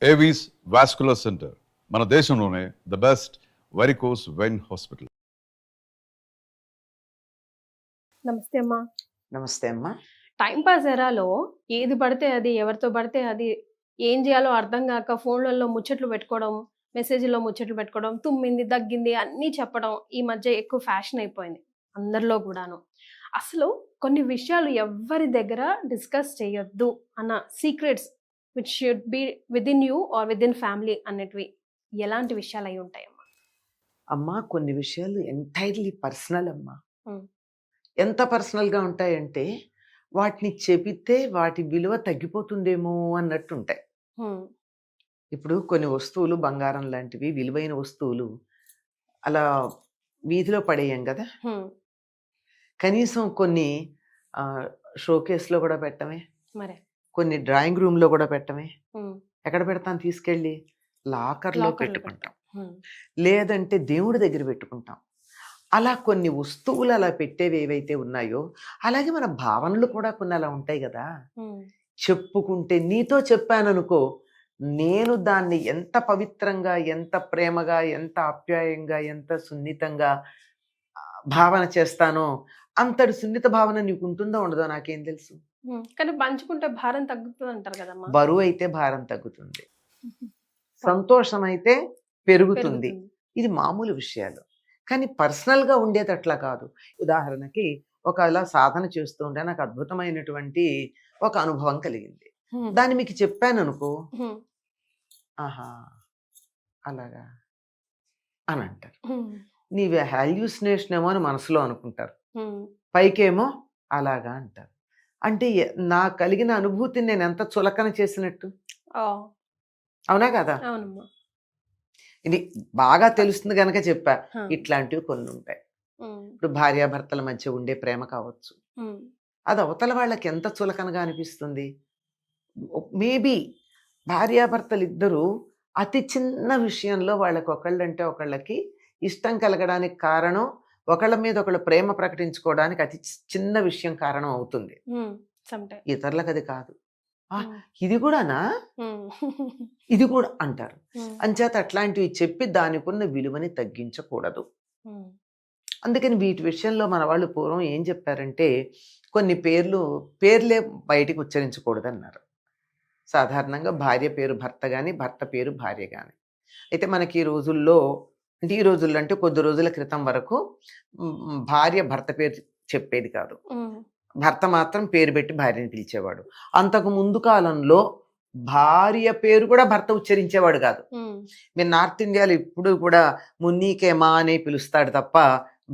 Avis vascular centre మన దేశంలోనే the best varicose vein hospital. నమస్తే అమ్మా. నమస్తే అమ్మా. టైం పాస్ ఎరాలో ఏది పడితే అది, ఎవరితో పడితే అది, ఏం చేయాలో అర్థం కాక ఫోన్లలో ముచ్చట్లు పెట్టుకోవడం, మెసేజ్లో ముచ్చట్లు పెట్టుకోవడం, తుమ్మింది దగ్గింది అన్నీ చెప్పడం ఈ మధ్య ఎక్కువ ఫ్యాషన్ అయిపోయింది అందరిలో కూడాను. అసలు కొన్ని విషయాలు ఎవ్వరి దగ్గర డిస్కస్ చేయొద్దు అన్న secrets which should be within you are within family అన్నటివి ఎలాంటి విషయాలు అయి ఉంటాయమ్మా? అమ్మా కొన్ని విషయాలు ఎంటైర్లీ పర్సనల్ అమ్మా. Hmm. ఎంత పర్సనల్గా ఉంటాయంటే వాటిని చెబితే వాటి విలువ తగ్గిపోతుందేమో అన్నట్టు ఉంటాయి. ఇప్పుడు కొన్ని వస్తువులు బంగారం లాంటివి విలువైన వస్తువులు అలా వీధిలో పడేయం కదా, కనీసం కొన్ని షోకేస్లో కూడా పెట్టమే, మరే కొన్ని డ్రాయింగ్ రూమ్లో కూడా పెట్టమే. ఎక్కడ పెడతాం? తీసుకెళ్ళి లాకర్లో పెట్టుకుంటాం, లేదంటే దేవుడి దగ్గర పెట్టుకుంటాం. అలా కొన్ని వస్తువులు అలా పెట్టేవి ఏవైతే ఉన్నాయో అలాగే మన భావనలు కూడా కొన్ని అలా ఉంటాయి కదా. చెప్పుకుంటే నీతో చెప్పాననుకో, నేను దాన్ని ఎంత పవిత్రంగా, ఎంత ప్రేమగా, ఎంత ఆప్యాయంగా, ఎంత సున్నితంగా భావన చేస్తానో అంతటి సున్నిత భావన నీకు ఉంటుందో ఉండదో నాకేం తెలుసు. కానీ పంచుకుంటే భారం తగ్గుతుంది అంటారు కదమ్మా. బరువు అయితే భారం తగ్గుతుంది, సంతోషం అయితే పెరుగుతుంది. ఇది మామూలు విషయాలు. కానీ పర్సనల్గా ఉండేది అట్లా కాదు. ఉదాహరణకి ఒకవేళ సాధన చేస్తూ ఉంటే నాకు అద్భుతమైనటువంటి ఒక అనుభవం కలిగింది, దాన్ని మీకు చెప్పాను అనుకో, ఆహా అలాగా అని అంటారు. నీవే హాల్యూసినేషన్ ఏమో అని మనసులో అనుకుంటారు, పైకేమో అలాగా అంటారు. అంటే నా కలిగిన అనుభూతిని నేను ఎంత చులకన చేసినట్టు. అవునా కదా? ఇది బాగా తెలుస్తుంది కనుక చెప్పా. ఇట్లాంటివి కొన్ని ఉంటాయి. ఇప్పుడు భార్యాభర్తల మధ్య ఉండే ప్రేమ కావచ్చు, అది అవతల వాళ్ళకి ఎంత చులకనగా అనిపిస్తుంది. మేబీ భార్యాభర్తలు ఇద్దరు అతి చిన్న విషయంలో వాళ్ళకి ఒకళ్ళంటే ఒకళ్ళకి ఇష్టం కలగడానికి కారణం, ఒకళ్ళ మీద ఒకళ్ళు ప్రేమ ప్రకటించుకోవడానికి అతి చిన్న విషయం కారణం అవుతుంది. ఇతరులకు అది కాదు. ఇది కూడానా, ఇది కూడా అంటారు. అంచేత అట్లాంటివి చెప్పి దానికున్న విలువని తగ్గించకూడదు. అందుకని వీటి విషయంలో మన వాళ్ళు పూర్వం ఏం చెప్పారంటే, కొన్ని పేర్లే బయటికి ఉచ్చరించకూడదు అన్నారు. సాధారణంగా భార్య పేరు భర్త కానీ, భర్త పేరు భార్య కానీ. అయితే మనకి ఈ రోజుల్లో అంటే కొద్ది రోజుల క్రితం వరకు భార్య భర్త పేరు చెప్పేది కాదు, భర్త మాత్రం పేరు పెట్టి భార్యని పిలిచేవాడు. అంతకు ముందు కాలంలో భార్య పేరు కూడా భర్త ఉచ్చరించేవాడు కాదు. మీరు నార్త్ ఇండియాలో ఇప్పుడు కూడా మున్నీకే మా అని పిలుస్తాడు తప్ప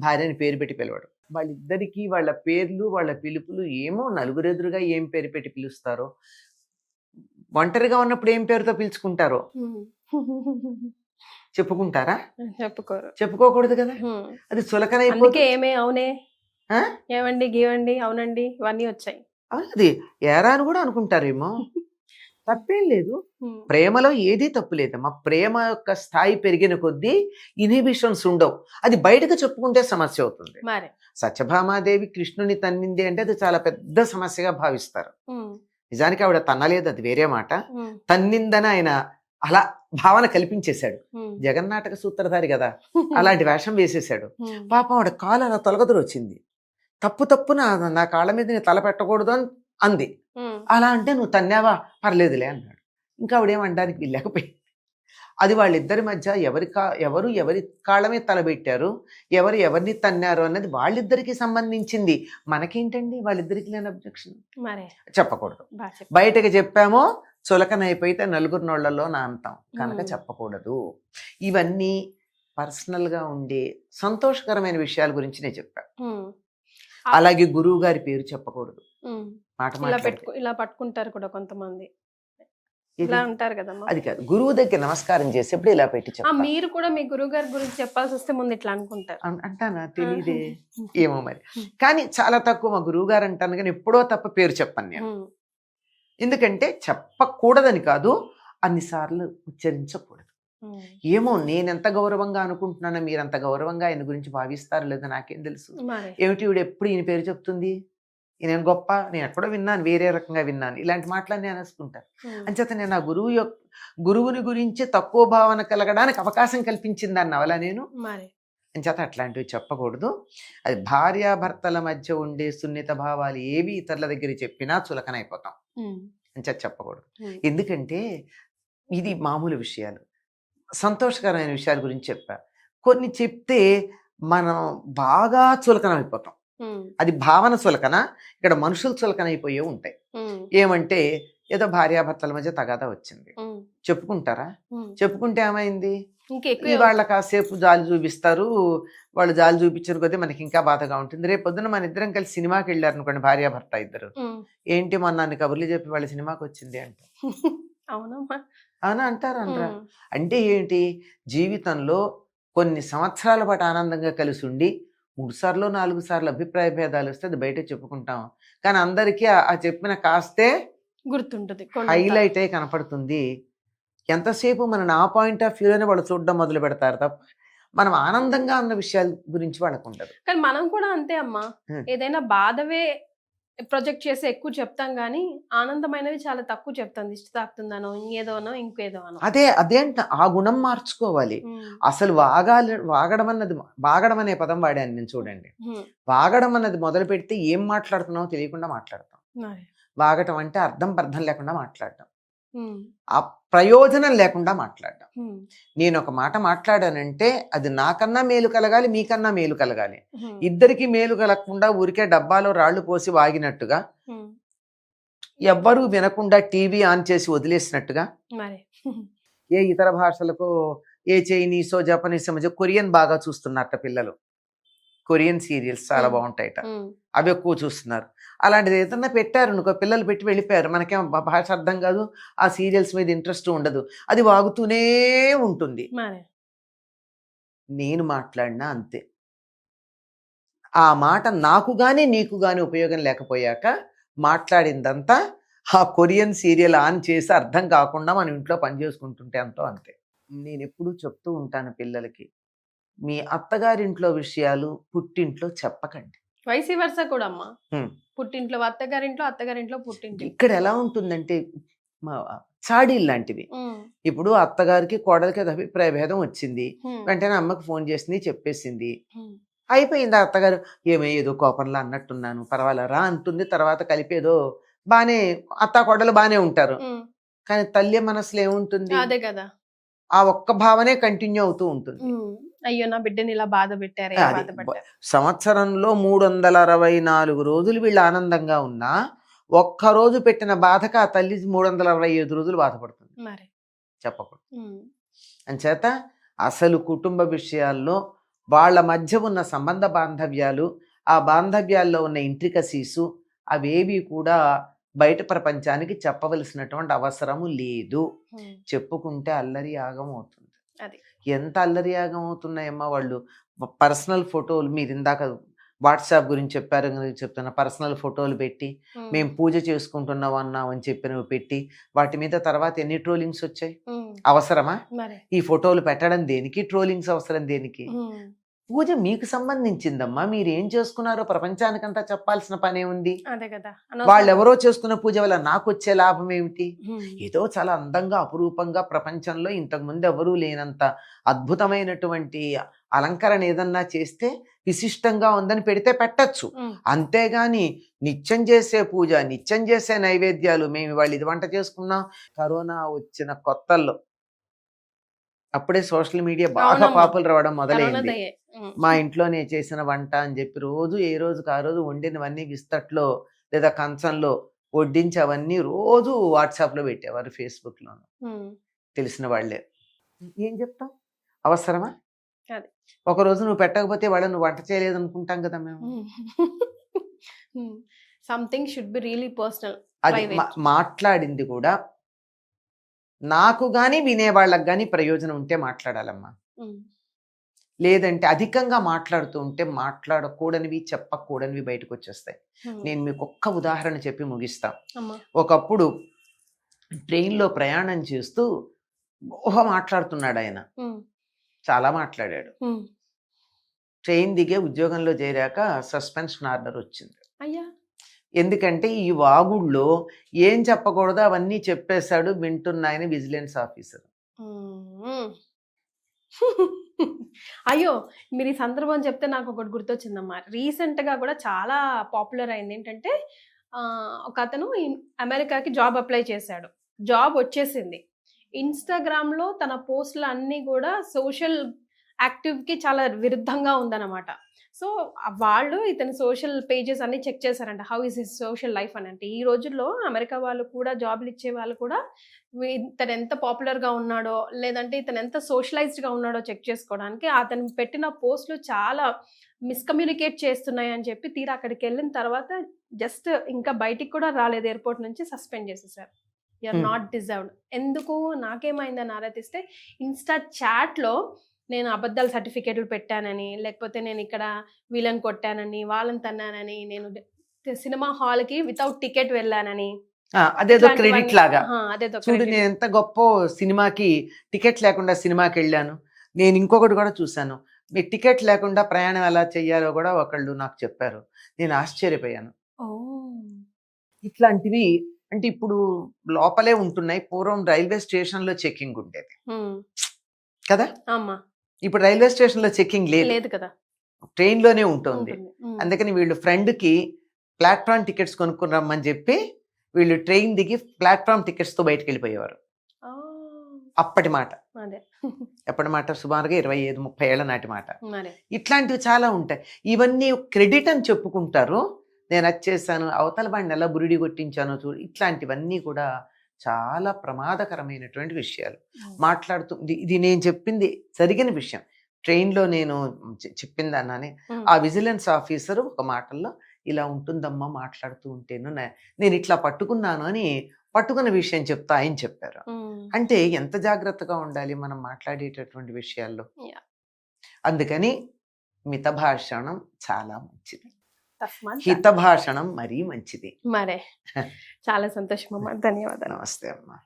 భార్యని పేరు పెట్టి పిలవాడు. వాళ్ళిద్దరికీ వాళ్ళ పేర్లు, వాళ్ళ పిలుపులు ఏమో నలుగురెదురుగా ఏం పేరు పెట్టి పిలుస్తారో, ఒంటరిగా ఉన్నప్పుడు ఏం పేరుతో పిలుచుకుంటారో చెప్పుకుంటారా? చెప్పుకోకూడదు కదా, అది చులకనైపోతే. అవునే ఏమండి గీవండి అవునండి ఇవన్నీ వచ్చాయి. అది ఏరా అని కూడా అనుకుంటారేమో. తప్పేం లేదు, ప్రేమలో ఏదీ తప్పు లేదమ్మా. ప్రేమ యొక్క స్థాయి పెరిగిన కొద్దీ ఇన్హిబిషన్స్ ఉండవు. అది బయటకు చెప్పుకుంటే సమస్య అవుతుంది. సత్యభామాదేవి కృష్ణుని తన్నింది అంటే అది చాలా పెద్ద సమస్యగా భావిస్తారు. నిజానికి ఆవిడ తన్నలేదు, అది వేరే మాట. తన్నిందని ఆయన అలా భావన కల్పించేశాడు. జగన్నాటక సూత్రధారి కదా, అలాంటి వేషం వేసేశాడు. పాపం ఆవిడ కాలు అలా తొలగదురు వచ్చింది. తప్పు నా కాళ్ళ మీద నీ తల పెట్టకూడదు అని అంది. అలా అంటే నువ్వు తన్నావా, పర్లేదులే అన్నాడు. ఇంకా ఆవిడేమనడానికి వీల్లేకపోయింది. అది వాళ్ళిద్దరి మధ్య ఎవరి కాళ్ళ మీద తలబెట్టారు, ఎవరిని తన్నారు అన్నది వాళ్ళిద్దరికి సంబంధించింది. మనకేంటండి వాళ్ళిద్దరికి లేని అబ్జెక్షన్. చెప్పకూడదు. బయటకు చెప్పామో చులకనైపోయితే నలుగురు నోళ్లలో నా అంతాం కనుక చెప్పకూడదు. ఇవన్నీ పర్సనల్గా ఉండే సంతోషకరమైన విషయాల గురించి నేను చెప్పా. అలాగే గురువు గారి పేరు చెప్పకూడదు. ఇలా పట్టుకుంటారు కూడా కొంతమంది, ఇలా ఉంటారు కదమ్మా. అది కాదు, గురువు దగ్గర నమస్కారం చేసేప్పుడు ఇలా పెట్టి చెప్పాలి. మీరు కూడా మీ గురువు గారి గురించి చెప్పాల్సి వస్తే ముందు ఇట్లా అనుకుంటారు. అంటానా? తెలియదే, ఏమో మరి. కానీ చాలా తక్కువ మా గురువు గారు అంటాను, కానీ ఎప్పుడో తప్ప పేరు చెప్పను నేను. ఎందుకంటే చెప్పకూడదని కాదు, అన్నిసార్లు ఉచ్చరించకూడదు. ఏమో నేనెంత గౌరవంగా అనుకుంటున్నానో మీరంత గౌరవంగా ఆయన గురించి భావిస్తారు లేదో నాకేం తెలుసు. ఏమిటి ఈవిడ ఎప్పుడు ఈయన పేరు చెప్తుంది, నేను గొప్ప, నేను ఎక్కడో విన్నాను, వేరే రకంగా విన్నాను, ఇలాంటి మాటలన్నీ అనేసుకుంటారు. అంచేత నేను ఆ గురువుని గురించి తక్కువ భావన కలగడానికి అవకాశం కల్పించింది అన్న అవలా నేను. మరి అంచేత అట్లాంటివి చెప్పకూడదు. అది భార్యాభర్తల మధ్య ఉండే సున్నిత భావాలు ఏవి ఇతరుల దగ్గర చెప్పినా చులకనైపోతాం. అంచేత చెప్పకూడదు. ఎందుకంటే ఇది మామూలు విషయాలు. సంతోషకరమైన విషయాల గురించి చెప్పా. కొన్ని చెప్తే మనం బాగా చులకనైపోతాం. అది భావన చులకన, ఇక్కడ మనుషులు చులకనైపోయే ఉంటాయి. ఏమంటే ఏదో భార్యాభర్తల మధ్య తగాదా వచ్చింది, చెప్పుకుంటారా? చెప్పుకుంటే ఏమైంది, వాళ్ళ కాసేపు జాలి చూపిస్తారు, వాళ్ళు జాలి చూపించిన కొద్దీ మనకి ఇంకా బాధగా ఉంటుంది. రేపు పొద్దున మన ఇద్దరం కలిసి సినిమాకి వెళ్ళారు అనుకోండి, భార్యాభర్త ఇద్దరు, ఏంటి మొన్న నన్ను కబుర్లు చెప్పి వాళ్ళ సినిమాకి వచ్చింది అంటే అవునా అంటారు అనరా? అంటే ఏంటి, జీవితంలో కొన్ని సంవత్సరాల పాటు ఆనందంగా కలిసి ఉండి 3 సార్లు 4 సార్లు అభిప్రాయ భేదాలు వస్తే అది బయట చెప్పుకుంటాం, కానీ అందరికీ ఆ చెప్పిన కాస్తే గుర్తుంటుంది, హైలైట్ అయి కనపడుతుంది. ఎంతసేపు మన ఆ పాయింట్ ఆఫ్ వ్యూలోనే వాళ్ళు చూడడం మొదలు పెడతారు తప్ప మనం ఆనందంగా ఉన్న విషయాల గురించి వాళ్ళకు ఉండదు. కానీ మనం కూడా అంతే అమ్మా, ఏదైనా బాధవే ప్రొజెక్ట్ చేసి ఎక్కువ చెప్తాం కానీ ఆనందమైనవి చాలా తక్కువ చెప్తాం. దిష్టి తాకుతుందనో ఇంకేదోనో ఇంకేదోనో. అదేంట ఆ గుణం మార్చుకోవాలి. అసలు వాగడం అనే పదం వాడాను నేను, చూడండి. వాగడం అన్నది మొదలు పెడితే ఏం మాట్లాడుతున్నావో తెలియకుండా మాట్లాడతాం. వాగటం అంటే అర్థం లేకుండా మాట్లాడటం, ఆ ప్రయోజనం లేకుండా మాట్లాడటం. నేను ఒక మాట మాట్లాడానంటే అది నాకన్నా మేలు కలగాలి, మీకన్నా మేలు కలగాలి. ఇద్దరికి మేలు కలగకుండా ఊరికే డబ్బాలో రాళ్లు పోసి వాగినట్టుగా, ఎవ్వరూ వినకుండా టీవీ ఆన్ చేసి వదిలేసినట్టుగా, ఏ ఇతర భాషలకు, ఏ చైనీసో జపనీసో మధ్య కొరియన్ బాగా చూస్తున్నారట పిల్లలు, కొరియన్ సీరియల్స్ చాలా బాగుంటాయట, అవి ఎక్కువ చూస్తున్నారు. అలాంటిది ఏదన్నా పెట్టారు అనుకో, పిల్లలు పెట్టి వెళ్ళిపోయారు, మనకేం భాష అర్థం కాదు, ఆ సీరియల్స్ మీద ఇంట్రెస్ట్ ఉండదు, అది వాగుతూనే ఉంటుంది. నేను మాట్లాడినా అంతే, ఆ మాట నాకు గానీ నీకు గానీ ఉపయోగం లేకపోయాక మాట్లాడిందంతా ఆ కొరియన్ సీరియల్ ఆన్ చేసి అర్థం కాకుండా మనం ఇంట్లో పని చేసుకుంటుంటే అంతే. నేను ఎప్పుడూ చెప్తూ ఉంటాను పిల్లలకి, మీ అత్తగారింట్లో విషయాలు పుట్టింట్లో చెప్పకండి. వైసీ వర్స కూడా అమ్మా, పుట్టింట్లో అత్తగారింట్లో, అత్తగారింట్లో పుట్టింట్లో. ఇక్కడ ఎలా ఉంటుందంటే చాడీలు లాంటివి. ఇప్పుడు అత్తగారికి కోడలికి అభిప్రాయ భేదం వచ్చింది, వెంటనే అమ్మకి ఫోన్ చేసింది, చెప్పేసింది, అయిపోయింది. అత్తగారు ఏదో కోపంలో అన్నట్టున్నాను, పర్వాలేరా అంటుంది. తర్వాత కలిపేదో బానే, అత్త కోడలు బానే ఉంటారు, కానీ తల్లి మనసులో ఏముంటుంది, అదే కదా, ఆ ఒక్క భావనే కంటిన్యూ అవుతూ ఉంటుంది. అయ్యో నా బిడ్డని ఇలా బాధ పెట్టారు. సంవత్సరంలో 364 రోజులు వీళ్ళు ఆనందంగా ఉన్నా ఒక్కరోజు పెట్టిన బాధకు ఆ తల్లి 365 రోజులు బాధపడుతుంది. చెప్పకూడదు. అంచేత అసలు కుటుంబ విషయాల్లో వాళ్ళ మధ్య ఉన్న సంబంధ బాంధవ్యాలు, ఆ బాంధవ్యాల్లో ఉన్న ఇంట్రికసీసు, అవేవి కూడా బయట ప్రపంచానికి చెప్పవలసినటువంటి అవసరము లేదు. చెప్పుకుంటే అల్లరి యాగం అవుతుంది. ఎంత అల్లరి యాగం అవుతున్నాయమ్మా వాళ్ళు. పర్సనల్ ఫోటోలు, మీరు ఇందాక వాట్సాప్ గురించి చెప్పారు, చెప్తున్నా, పర్సనల్ ఫోటోలు పెట్టి మేము పూజ చేసుకుంటున్నాం అన్నామని చెప్పినవి పెట్టి వాటి మీద తర్వాత ఎన్ని ట్రోలింగ్స్ వచ్చాయి. అవసరమా ఈ ఫోటోలు పెట్టడం? దేనికి ట్రోలింగ్స్ అవసరం? దేనికి? పూజ మీకు సంబంధించిందమ్మా, మీరు ఏం చేసుకున్నారో ప్రపంచానికంతా చెప్పాల్సిన పనే ఉంది. వాళ్ళెవరో చేసుకున్న పూజ వల్ల నాకు వచ్చే లాభం ఏమిటి? ఏదో చాలా అందంగా అపురూపంగా ప్రపంచంలో ఇంతకుముందు ఎవరూ లేనంత అద్భుతమైనటువంటి అలంకరణ ఏదన్నా చేస్తే విశిష్టంగా ఉందని పెడితే పెట్టచ్చు. అంతేగాని నిత్యం చేసే పూజ, నిత్యం చేసే నైవేద్యాలు, మేము వాళ్ళు ఇది వంట చేసుకున్నాం. కరోనా వచ్చిన కొత్తల్లో అప్పుడే సోషల్ మీడియా బాగా పాపులర్ అవ్వడం మొదలైంది. మా ఇంట్లోనే చేసిన వంట అని చెప్పి రోజు ఏ రోజుకి ఆ రోజు వండినవన్నీ విస్తట్లో లేదా కంచంలో వడ్డించి అవన్నీ రోజు వాట్సాప్లో పెట్టేవారు, ఫేస్బుక్లోను. తెలిసిన వాళ్ళే. ఏం చెప్తాం? అవసరమా? ఒకరోజు నువ్వు పెట్టకపోతే వాళ్ళు నువ్వు వంట చేయలేదు అనుకుంటాం కదా మేము. Something should be really personal. అది మాట్లాడింది కూడా నాకు గాని వినేవాళ్ళకి గాని ప్రయోజనం ఉంటే మాట్లాడాలమ్మా. లేదంటే అధికంగా మాట్లాడుతూ ఉంటే మాట్లాడకూడనివి, చెప్పకూడనివి బయటకు వచ్చేస్తాయి. నేను మీకు ఒక్క ఉదాహరణ చెప్పి ముగిస్తా. ఒకప్పుడు ట్రైన్లో ప్రయాణం చేస్తూ మాట్లాడుతున్నాడు ఆయన, చాలా మాట్లాడాడు. ట్రైన్ దిగే ఉద్యోగంలో చేరాక సస్పెన్షన్ ఆర్డర్ వచ్చింది. ఎందుకంటే ఈ వాగుళ్ళో ఏం చెప్పకూడదో అవన్నీ చెప్పేశాడు, వింటున్నాయని విజిలెన్స్ ఆఫీసర్. మ్మ్. అయ్యో, మీరు ఈ సందర్భం చెప్తే నాకు ఒకటి గుర్తొచ్చిందమ్మా. రీసెంట్గా కూడా చాలా పాపులర్ అయింది ఏంటంటే, ఒక అతను అమెరికాకి జాబ్ అప్లై చేశాడు, జాబ్ వచ్చేసింది. ఇన్స్టాగ్రామ్లో తన పోస్టులు అన్నీ కూడా సోషల్ యాక్టివ్కి చాలా విరుద్ధంగా ఉందన్నమాట. సో వాళ్ళు ఇతని సోషల్ పేజెస్ అన్ని చెక్ చేశారంట, how is his social life అని. అంటే ఈ రోజుల్లో అమెరికా వాళ్ళు కూడా, జాబ్లు ఇచ్చే వాళ్ళు కూడా ఇతను ఎంత పాపులర్గా ఉన్నాడో, లేదంటే ఇతను ఎంత సోషలైజ్డ్గా ఉన్నాడో చెక్ చేసుకోవడానికి అతను పెట్టిన పోస్టులు చాలా మిస్కమ్యూనికేట్ చేస్తున్నాయి అని చెప్పి తీరా అక్కడికి వెళ్ళిన తర్వాత జస్ట్ ఇంకా బయటికి కూడా రాలేదు, ఎయిర్పోర్ట్ నుంచి సస్పెండ్ చేసేసారు. You are not deserved. ఎందుకు, నాకేమైందని ఆరాధిస్తే ఇన్స్టా చాట్లో నేను అబద్ధాల సర్టిఫికేట్లు పెట్టానని, లేకపోతే నేను ఇక్కడ వీళ్ళని కొట్టానని, వాళ్ళని తన్నానని, నేను సినిమా హాల్కి వితౌట్ టికెట్ వెళ్ళానని, అదేదో క్రెడిట్ లాగా. అదేదో చూడు నేను ఎంత గొప్ప సినిమాకి టికెట్ లేకుండా సినిమాకి వెళ్ళాను. నేను ఇంకొకటి కూడా చూశాను, మీ టికెట్ లేకుండా ప్రయాణం ఎలా చెయ్యాలో కూడా ఒకళ్ళు నాకు చెప్పారు, నేను ఆశ్చర్యపోయాను. ఇట్లాంటివి అంటే ఇప్పుడు లోపలే ఉంటున్నాయి. పూర్వం రైల్వే స్టేషన్లో చెకింగ్ ఉండేది కదా, ఇప్పుడు రైల్వే స్టేషన్లో చెకింగ్ లేదు కదా, ట్రైన్లోనే ఉంటుంది. అందుకని వీళ్ళు ఫ్రెండ్కి ప్లాట్ఫామ్ టికెట్స్ కొనుక్కుని రమ్మని చెప్పి వీళ్ళు ట్రైన్ దిగి ప్లాట్ఫామ్ టికెట్స్తో బయటకు వెళ్ళిపోయేవారు. అప్పటి మాట, ఎప్పటి మాట, సుమారుగా 25-30 ఏళ్ల నాటి మాట. ఇట్లాంటివి చాలా ఉంటాయి. ఇవన్నీ క్రెడిట్ అని చెప్పుకుంటారు, నేను అది చేశాను, అవతల వాడిని ఎలా బురిడి కొట్టించానో చూడు. ఇట్లాంటివన్నీ కూడా చాలా ప్రమాదకరమైనటువంటి విషయాలు. మాట్లాడుతూ ఇది నేను చెప్పింది జరిగిన విషయం, ట్రైన్లో నేను చెప్పింది అన్నానే. ఆ విజిలెన్స్ ఆఫీసర్ ఒక మాటల్లో ఇలా ఉంటుందమ్మా మాట్లాడుతూ ఉంటేను, నేను ఇట్లా పట్టుకున్నాను అని పట్టుకున్న విషయం చెప్తా ఆయన చెప్పారు. అంటే ఎంత జాగ్రత్తగా ఉండాలి మనం మాట్లాడేటటువంటి విషయాల్లో. అందుకని మితభాషణం చాలా మంచిది, హితభాషణం మరీ మంచిది. మరే చాలా సంతోషం అమ్మా, ధన్యవాదాలు. నమస్తే అమ్మా.